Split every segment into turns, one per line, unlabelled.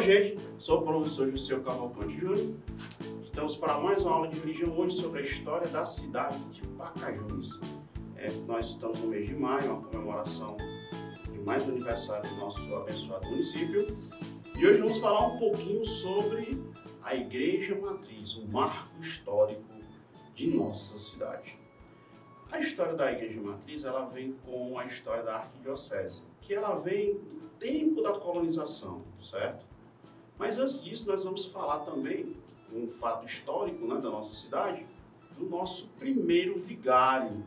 gente, sou o professor José Cavalcante Júnior. Estamos para mais uma aula de religião hoje sobre a história da cidade de Pacajus. Nós estamos no mês de maio, uma comemoração de mais um aniversário do nosso abençoado município. E hoje vamos falar um pouquinho sobre a Igreja Matriz, um marco histórico de nossa cidade. A história da Igreja Matriz, ela vem com a história da Arquidiocese, que ela vem do tempo da colonização, certo? Mas antes disso, nós vamos falar também um fato histórico, né, da nossa cidade, do nosso primeiro vigário,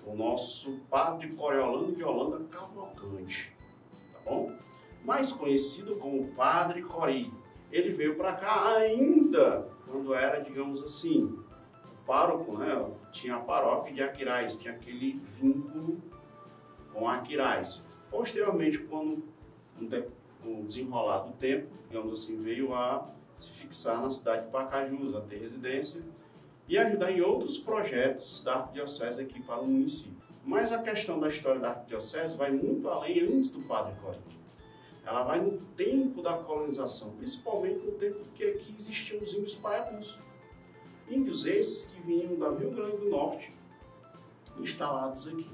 o nosso padre Coriolano de Holanda Cavalcante, tá bom? Mais conhecido como Padre Cori. Ele veio para cá ainda quando era, digamos assim, o pároco, né? Tinha a paróquia de Aquiraz, tinha aquele vínculo com Aquiraz. Posteriormente, quando o desenrolar do tempo, digamos assim, veio a se fixar na cidade de Pacajus, a ter residência e ajudar em outros projetos da Arquidiocese aqui para o município. Mas a questão da história da Arquidiocese vai muito além antes do Padre Cori. Ela vai no tempo da colonização, principalmente no tempo que aqui existiam os índios paiacuns. Índios esses que vinham do Rio Grande do Norte, instalados aqui,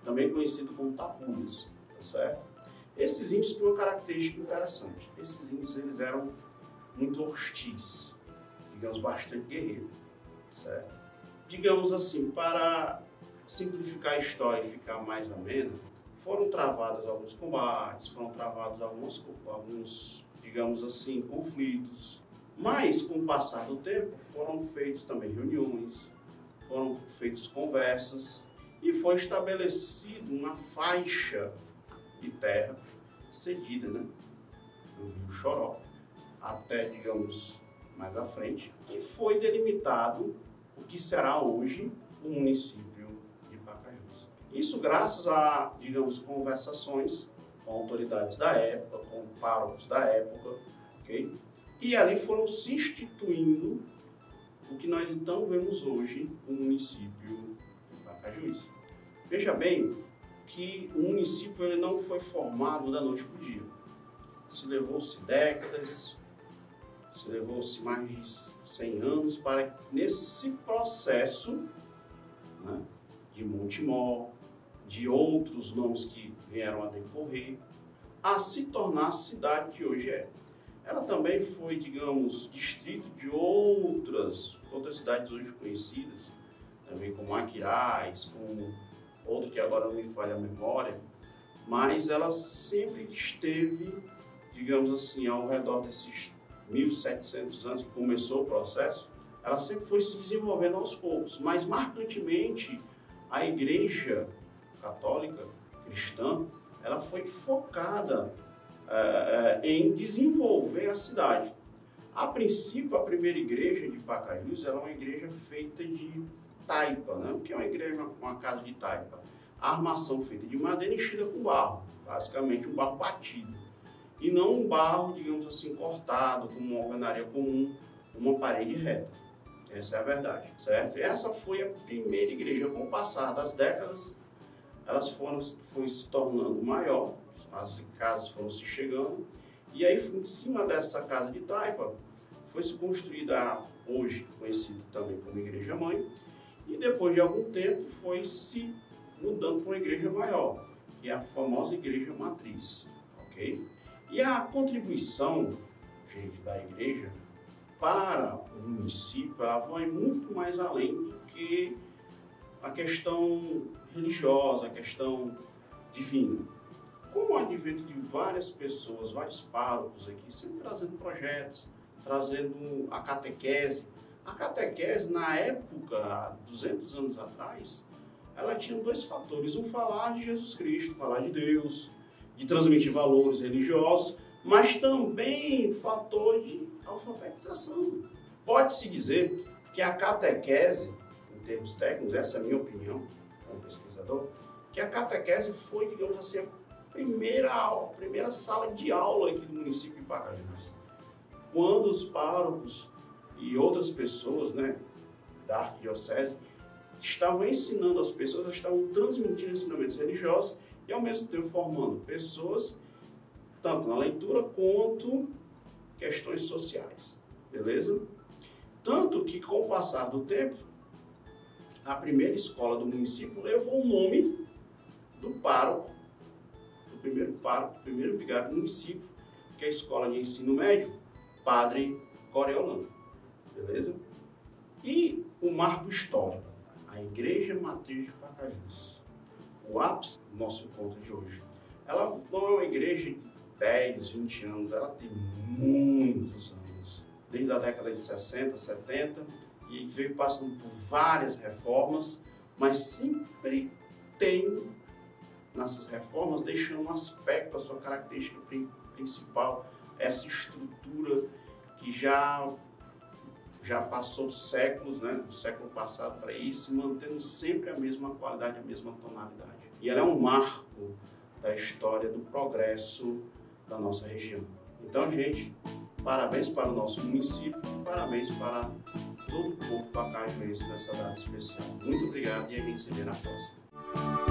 também conhecido como tapuias, tá certo? Esses índios tinham uma característica interessante. Esses índios, eles eram muito hostis, digamos, bastante guerreiros, certo? Digamos assim, para simplificar a história e ficar mais amena, foram travados alguns combates, foram travados alguns, digamos assim, conflitos. Mas, com o passar do tempo, foram feitas também reuniões, foram feitas conversas e foi estabelecida uma faixa de terra cedida, né, do Rio Choró até, digamos, mais à frente, e foi delimitado o que será hoje o município de Pacajus. Isso graças a, digamos, conversações com autoridades da época, com párocos da época, ok? E ali foram se instituindo o que nós então vemos hoje no município de Pacajus. Veja bem que o município ele não foi formado da noite para o dia. Se levou-se décadas, se levou-se mais de 100 anos para nesse processo, né, de Montemor, de outros nomes que vieram a decorrer, a se tornar a cidade que hoje é. Ela também foi, digamos, distrito de outras cidades hoje conhecidas, também como Aquiraz, como outro que agora não me falha a memória, mas ela sempre esteve, digamos assim, ao redor desses 1700 anos que começou o processo, ela sempre foi se desenvolvendo aos poucos, mas marcantemente a Igreja Católica Cristã, ela foi focada em desenvolver a cidade. A princípio, a primeira igreja de Pacajus era uma igreja feita de taipa, né? O que é uma igreja, uma casa de taipa? A armação feita de madeira enchida com barro, basicamente um barro batido. E não um barro, digamos assim, cortado, como uma alvenaria comum, uma parede reta. Essa é a verdade, certo? E essa foi a primeira igreja. Com o passar das décadas, elas foram se tornando maior, as casas foram se chegando, e aí em cima dessa casa de taipa foi se construída, hoje conhecida também como Igreja Mãe, e depois de algum tempo foi se mudando para uma igreja maior, que é a famosa Igreja Matriz, ok? E a contribuição, gente, da igreja para o município, ela vai muito mais além do que a questão religiosa, a questão divina. Com o advento de várias pessoas, vários párocos aqui, sempre trazendo projetos, trazendo a catequese. A catequese, na época, há 200 anos atrás, ela tinha dois fatores. Um, falar de Jesus Cristo, falar de Deus, de transmitir valores religiosos, mas também fator de alfabetização. Pode-se dizer que a catequese, em termos técnicos, essa é a minha opinião como pesquisador, que a catequese foi, digamos assim, a primeira sala de aula aqui do município de Pacajus. Quando os párocos e outras pessoas, né, da arquidiocese estavam ensinando as pessoas, estavam transmitindo ensinamentos religiosos e ao mesmo tempo formando pessoas, tanto na leitura quanto questões sociais, beleza? Tanto que, com o passar do tempo, a primeira escola do município levou o nome do pároco, do primeiro vigário do município, que é a Escola de Ensino Médio, Padre Coriolano, beleza? E o marco histórico, a Igreja Matriz de Pacajus, o ápice do nosso encontro de hoje. Ela não é uma igreja de 10, 20 anos, ela tem muitos anos, desde a década de 60, 70, e veio passando por várias reformas, mas sempre tem, nessas reformas, deixando um aspecto, a sua característica principal, essa estrutura que já passou séculos, né, do século passado para isso, mantendo sempre a mesma qualidade, a mesma tonalidade. E ela é um marco da história do progresso da nossa região. Então, gente, parabéns para o nosso município, parabéns para todo o povo pacajuense nessa data especial. Muito obrigado e a gente se vê na próxima.